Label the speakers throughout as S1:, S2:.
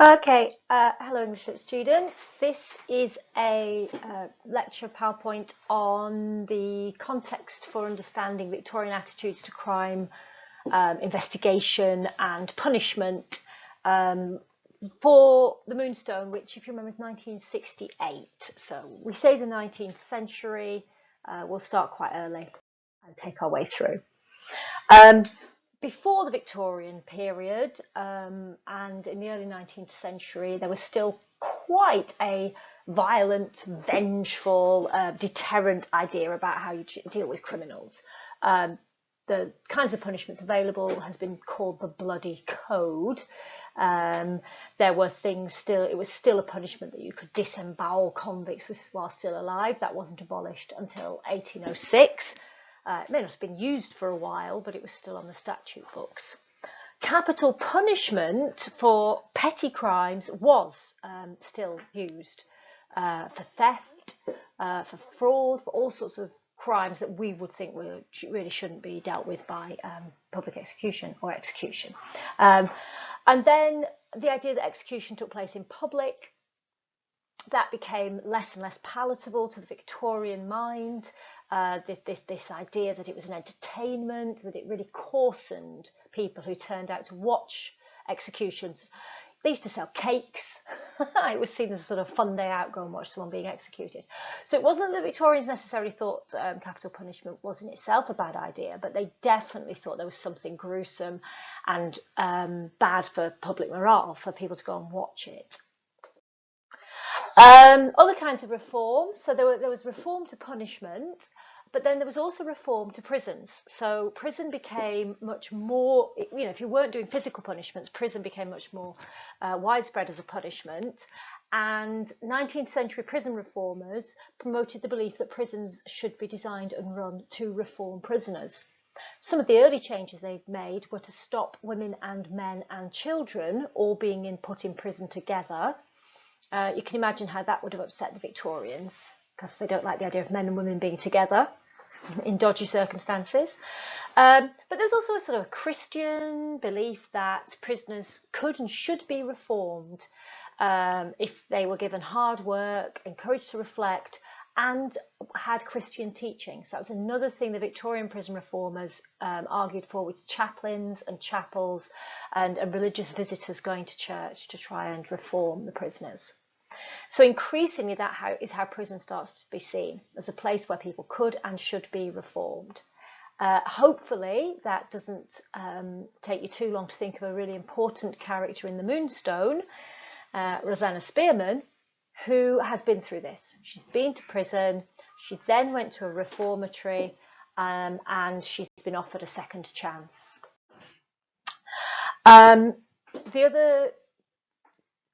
S1: Okay, hello English Lit students. This is a lecture PowerPoint on the context for understanding Victorian attitudes to crime, investigation and punishment for the Moonstone, which if you remember is 1968. So we say the 19th century, we'll start quite early and take our way through. Before the Victorian period and in the early 19th century, there was still quite a violent, vengeful, deterrent idea about how you deal with criminals. The kinds of punishments available has been called the Bloody Code. There were things still, it was still a punishment that you could disembowel convicts while still alive. That wasn't abolished until 1806. It may not have been used for a while, but it was still on the statute books. Capital punishment for petty crimes was still used for theft, for fraud, for all sorts of crimes that we would think really shouldn't be dealt with by public execution or execution. And then the idea that execution took place in public, that became less and less palatable to the Victorian mind. This idea that it was an entertainment, that it really coarsened people who turned out to watch executions. They used to sell cakes. It was seen as a sort of fun day out, go and watch someone being executed. So it wasn't that Victorians necessarily thought capital punishment was in itself a bad idea, but they definitely thought there was something gruesome and bad for public morale for people to go and watch it. Other kinds of reform. So there was reform to punishment, but then there was also reform to prisons. So prison became much more, if you weren't doing physical punishments, prison became much more widespread as a punishment. And 19th century prison reformers promoted the belief that prisons should be designed and run to reform prisoners. Some of the early changes they made were to stop women and men and children all being put in prison together. You can imagine how that would have upset the Victorians, because they don't like the idea of men and women being together in dodgy circumstances. But there's also a sort of a Christian belief that prisoners could and should be reformed if they were given hard work, encouraged to reflect, and had Christian teaching. So that was another thing the Victorian prison reformers argued for, with chaplains and chapels and religious visitors going to church to try and reform the prisoners. So increasingly that is how prison starts to be seen, as a place where people could and should be reformed. Hopefully that doesn't take you too long to think of a really important character in the Moonstone, Rosanna Spearman, who has been through this. She's been to prison, she then went to a reformatory, and she's been offered a second chance. The other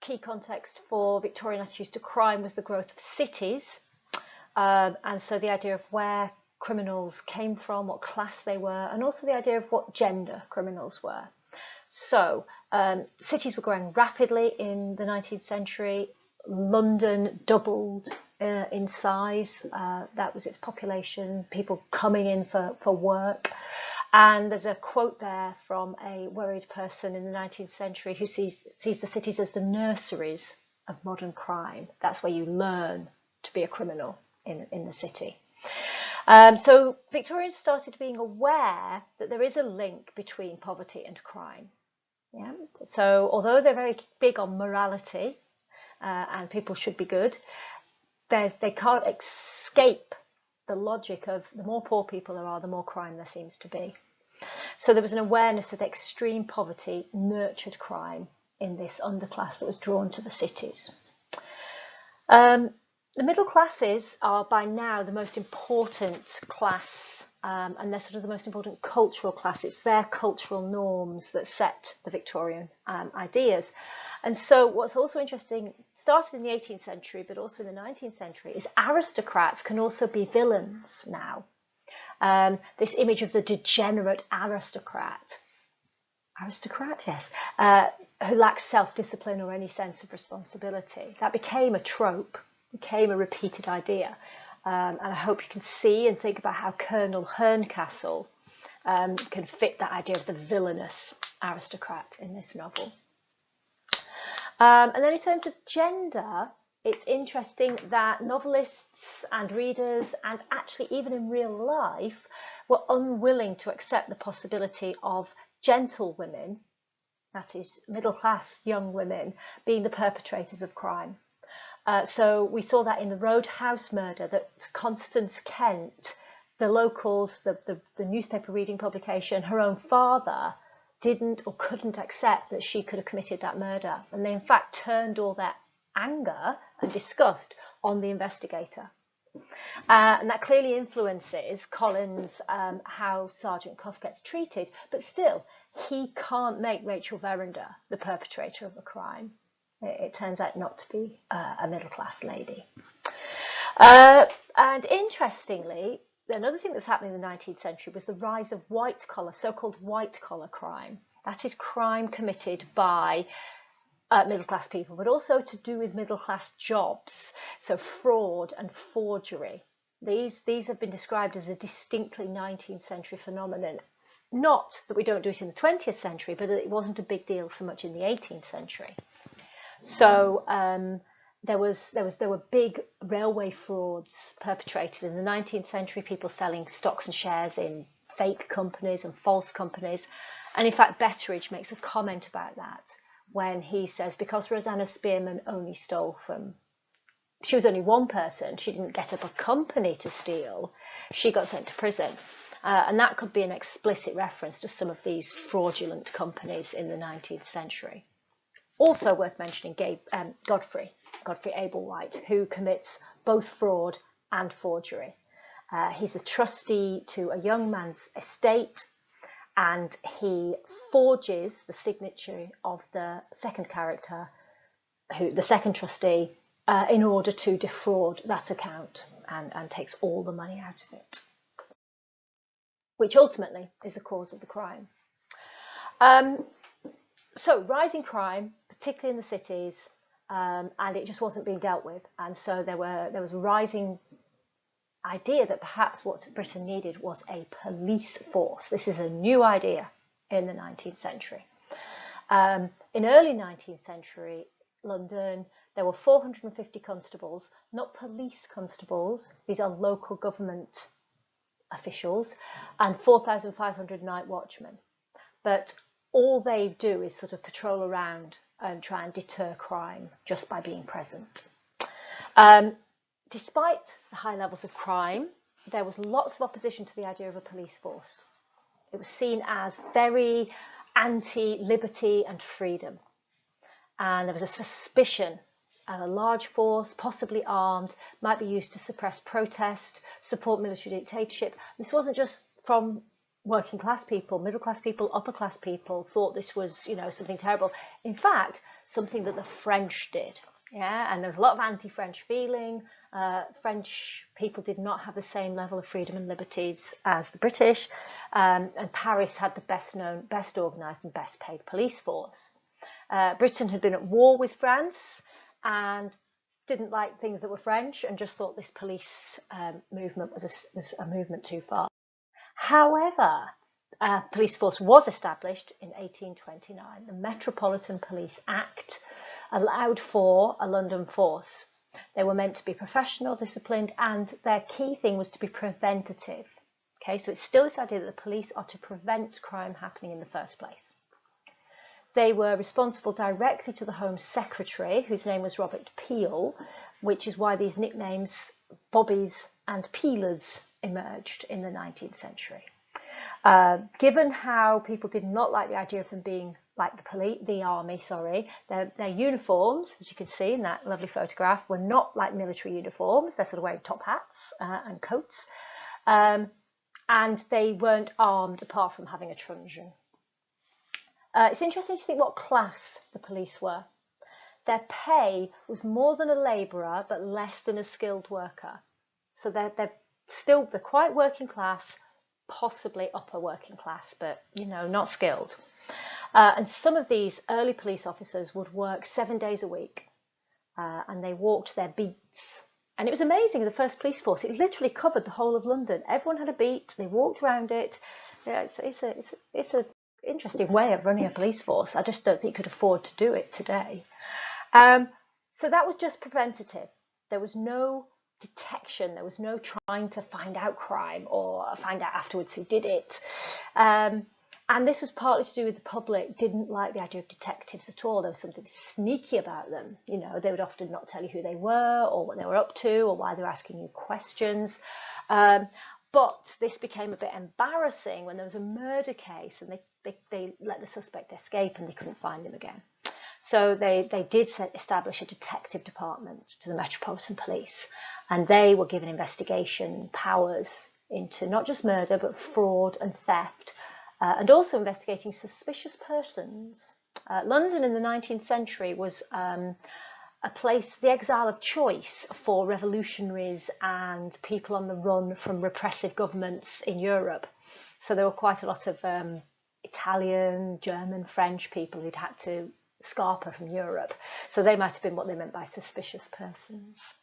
S1: key context for Victorian attitudes to crime was the growth of cities, and so the idea of where criminals came from, what class they were, and also the idea of what gender criminals were. So cities were growing rapidly in the 19th century. London doubled in size. That was its population, people coming in for work. And there's a quote there from a worried person in the 19th century who sees the cities as the nurseries of modern crime. That's where you learn to be a criminal, in the city. So Victorians started being aware that there is a link between poverty and crime. Yeah. So although they're very big on morality and people should be good, they can't escape the logic of the more poor people there are, the more crime there seems to be. So there was an awareness that extreme poverty nurtured crime in this underclass that was drawn to the cities. The middle classes are by now the most important class, and they're sort of the most important cultural class. It's their cultural norms that set the Victorian ideas. And so what's also interesting, started in the 18th century, but also in the 19th century, is aristocrats can also be villains now. This image of the degenerate aristocrat, yes, who lacks self-discipline or any sense of responsibility. That became a trope, became a repeated idea. And I hope you can see and think about how Colonel Herncastle can fit that idea of the villainous aristocrat in this novel. And then in terms of gender, it's interesting that novelists and readers, and actually even in real life, were unwilling to accept the possibility of gentle women, that is middle-class young women, being the perpetrators of crime. So we saw that in the Roadhouse murder, that Constance Kent, the locals, the newspaper reading publication, her own father didn't or couldn't accept that she could have committed that murder. And they in fact turned all their anger and disgust on the investigator. And that clearly influences Collins, how Sergeant Cuff gets treated, but still, he can't make Rachel Verinder the perpetrator of a crime. It turns out not to be a middle-class lady. And interestingly, another thing that was happening in the 19th century was the rise of white-collar, so-called white-collar crime. That is crime committed by middle-class people, but also to do with middle-class jobs. So fraud and forgery. These have been described as a distinctly 19th century phenomenon. Not that we don't do it in the 20th century, but that it wasn't a big deal so much in the 18th century. So there were big railway frauds perpetrated in the 19th century, people selling stocks and shares in fake companies and false companies. And in fact, Betteridge makes a comment about that when he says, because Rosanna Spearman only stole from, she was only one person, she didn't get up a company to steal, she got sent to prison. And that could be an explicit reference to some of these fraudulent companies in the 19th century. Also worth mentioning Godfrey Ablewhite, who commits both fraud and forgery. He's the trustee to a young man's estate, and he forges the signature of the second character, the second trustee, in order to defraud that account and takes all the money out of it, which ultimately is the cause of the crime. So rising crime, particularly in the cities, and it just wasn't being dealt with. And so there was a rising idea that perhaps what Britain needed was a police force. This is a new idea in the 19th century. In early 19th century London, there were 450 constables, not police constables, these are local government officials, and 4,500 night watchmen. But all they do is sort of patrol around and try and deter crime just by being present. Despite the high levels of crime, there was lots of opposition to the idea of a police force. It was seen as very anti-liberty and freedom. And there was a suspicion that a large force, possibly armed, might be used to suppress protest, support military dictatorship. This wasn't just from working class people, middle class people, upper class people thought this was, something terrible. In fact, something that the French did. Yeah, and there was a lot of anti-French feeling. French people did not have the same level of freedom and liberties as the British, and Paris had the best known, best organised and best paid police force. Britain had been at war with France and didn't like things that were French and just thought this police movement was a movement too far. However, a police force was established in 1829. The Metropolitan Police Act allowed for a London force. They were meant to be professional, disciplined, and their key thing was to be preventative. Okay, so it's still this idea that the police are to prevent crime happening in the first place. They were responsible directly to the Home Secretary, whose name was Robert Peel, which is why these nicknames, Bobbies and Peelers, emerged in the 19th century. Given how people did not like the idea of them being like the army, their uniforms, as you can see in that lovely photograph, were not like military uniforms. They're sort of wearing top hats and coats. And they weren't armed apart from having a truncheon. It's interesting to think what class the police were. Their pay was more than a labourer, but less than a skilled worker. So they're quite working class, possibly upper working class, but not skilled. And some of these early police officers would work 7 days a week, and they walked their beats. And it was amazing, the first police force, it literally covered the whole of London. Everyone had a beat, they walked around it. Yeah, it's an interesting way of running a police force. I just don't think you could afford to do it today. So that was just preventative. There was no detection. There was no trying to find out crime or find out afterwards who did it. And this was partly to do with the public didn't like the idea of detectives at all. There was something sneaky about them. You know, they would often not tell you who they were or what they were up to or why they were asking you questions. But this became a bit embarrassing when there was a murder case and they let the suspect escape and they couldn't find him again. So they did establish a detective department to the Metropolitan Police, and they were given investigation powers into not just murder, but fraud and theft, and also investigating suspicious persons. London in the 19th century was a place, the exile of choice for revolutionaries and people on the run from repressive governments in Europe. So there were quite a lot of Italian, German, French people who'd had to scarper from Europe. So they might have been what they meant by suspicious persons.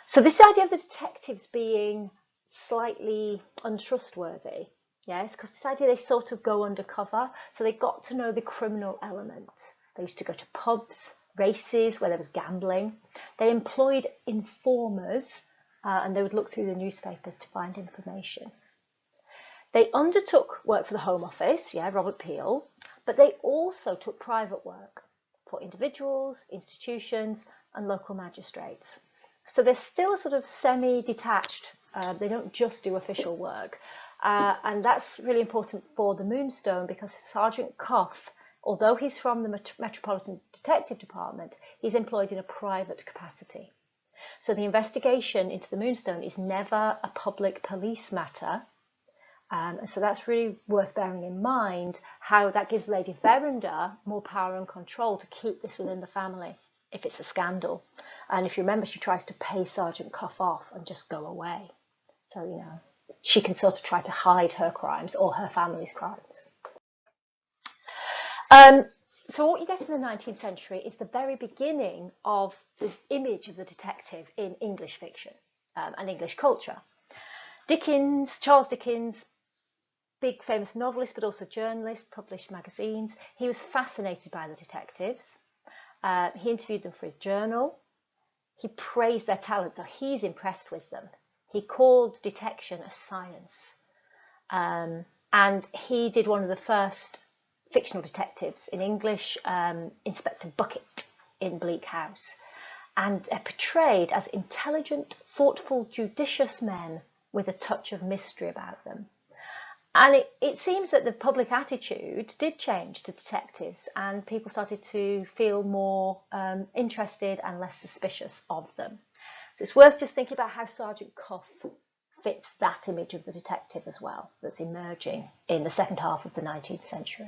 S1: So this idea of the detectives being slightly untrustworthy, yes, because this idea they sort of go undercover, so they got to know the criminal element. They used to go to pubs, races where there was gambling. They employed informers, and they would look through the newspapers to find information. They undertook work for the Home Office, Robert Peel, but they also took private work for individuals, institutions, and local magistrates. So they're still sort of semi-detached. They don't just do official work. And that's really important for the Moonstone because Sergeant Cuff, although he's from the Metropolitan Detective Department, he's employed in a private capacity. So the investigation into the Moonstone is never a public police matter. So that's really worth bearing in mind, how that gives Lady Verinder more power and control to keep this within the family if it's a scandal. And if you remember, she tries to pay Sergeant Cuff off and just go away. So, you know, she can sort of try to hide her crimes or her family's crimes. So what you get in the 19th century is the very beginning of the image of the detective in English fiction and English culture. Charles Dickens, big famous novelist but also journalist, published magazines. He was fascinated by the detectives. He interviewed them for his journal. He praised their talent, so he's impressed with them. He called detection a science. And he did one of the first fictional detectives in English, Inspector Bucket in Bleak House. And they're portrayed as intelligent, thoughtful, judicious men with a touch of mystery about them. And it seems that the public attitude did change to detectives and people started to feel more interested and less suspicious of them. So it's worth just thinking about how Sergeant Cuff fits that image of the detective as well that's emerging in the second half of the 19th century.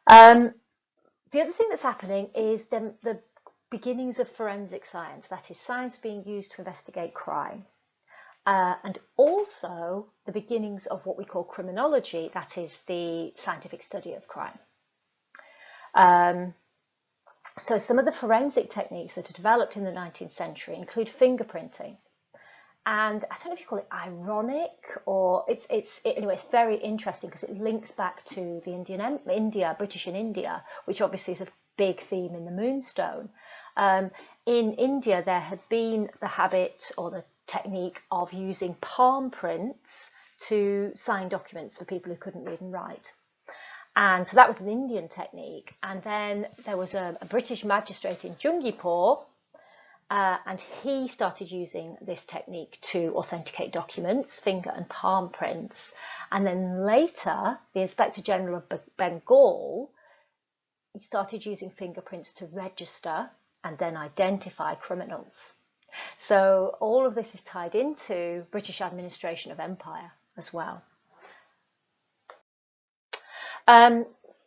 S1: The other thing that's happening is the beginnings of forensic science, that is science being used to investigate crime. And also the beginnings of what we call criminology, that is the scientific study of crime. So some of the forensic techniques that are developed in the 19th century include fingerprinting. And I don't know if you call it ironic or anyway, it's very interesting because it links back to the British in India, which obviously is a big theme in the Moonstone. In India, there had been the habit or the technique of using palm prints to sign documents for people who couldn't read and write. And so that was an Indian technique. And then there was a British magistrate in Jungipur, and he started using this technique to authenticate documents, finger and palm prints. And then later, the Inspector General of Bengal, he started using fingerprints to register and then identify criminals. So all of this is tied into British administration of empire as well.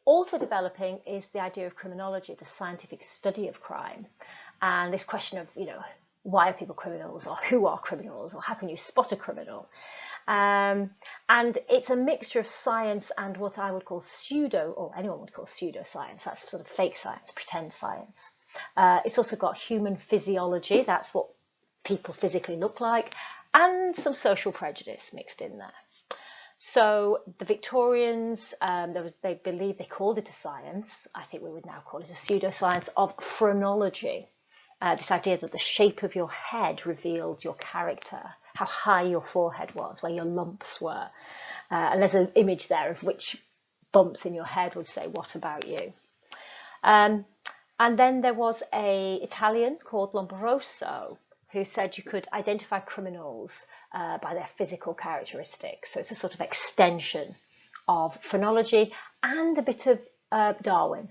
S1: Also developing is the idea of criminology, the scientific study of crime. And this question of, why are people criminals or who are criminals or how can you spot a criminal? And it's a mixture of science and what I would call or anyone would call pseudoscience. That's sort of fake science, pretend science. It's also got human physiology, that's what people physically look like, and some social prejudice mixed in there. So the Victorians, they believed, they called it a science. I think we would now call it a pseudoscience of phrenology. This idea that the shape of your head revealed your character, how high your forehead was, where your lumps were. And there's an image there of which bumps in your head would say what about you. And then there was an Italian called Lombroso who said you could identify criminals by their physical characteristics. So it's a sort of extension of phrenology and a bit of Darwin.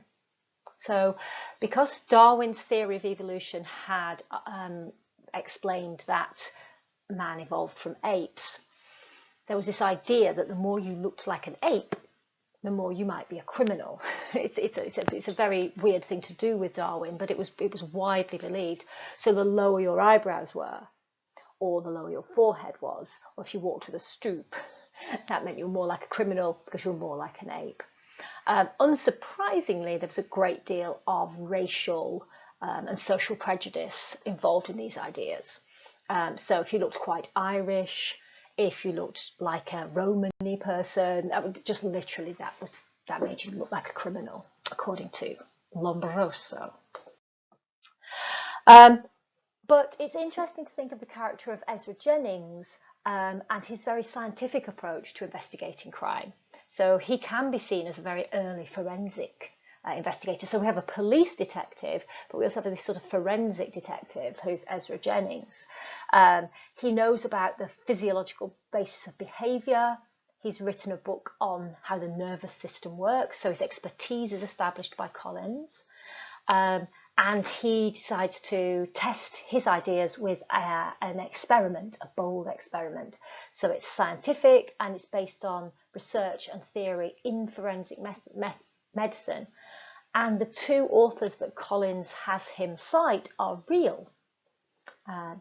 S1: So because Darwin's theory of evolution had explained that man evolved from apes, there was this idea that the more you looked like an ape, the more you might be a criminal. It's a very weird thing to do with Darwin, but it was widely believed. So the lower your eyebrows were, or the lower your forehead was, or if you walked with a stoop, that meant you were more like a criminal because you were more like an ape. Unsurprisingly, there was a great deal of racial and social prejudice involved in these ideas. So if you looked quite Irish, if you looked like a Romany person, that would just literally that made you look like a criminal, according to Lombroso. But it's interesting to think of the character of Ezra Jennings and his very scientific approach to investigating crime. So he can be seen as a very early forensic investigator. So we have a police detective, but we also have this sort of forensic detective who's Ezra Jennings. He knows about the physiological basis of behaviour. He's written a book on how the nervous system works. So his expertise is established by Collins. And he decides to test his ideas with an experiment, a bold experiment. So it's scientific and it's based on research and theory in forensic medicine. And the two authors that Collins has him cite are real.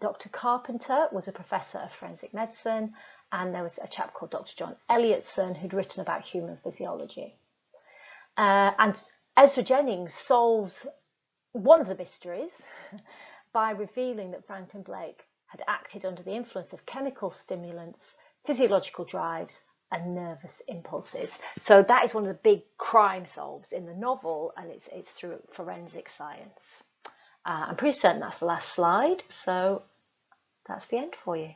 S1: Dr. Carpenter was a professor of forensic medicine, and there was a chap called Dr. John Elliotson who'd written about human physiology. And Ezra Jennings solves one of the mysteries by revealing that Franklin Blake had acted under the influence of chemical stimulants, physiological drives, and nervous impulses. So that is one of the big crime solves in the novel, and it's through forensic science. I'm pretty certain that's the last slide, so that's the end for you.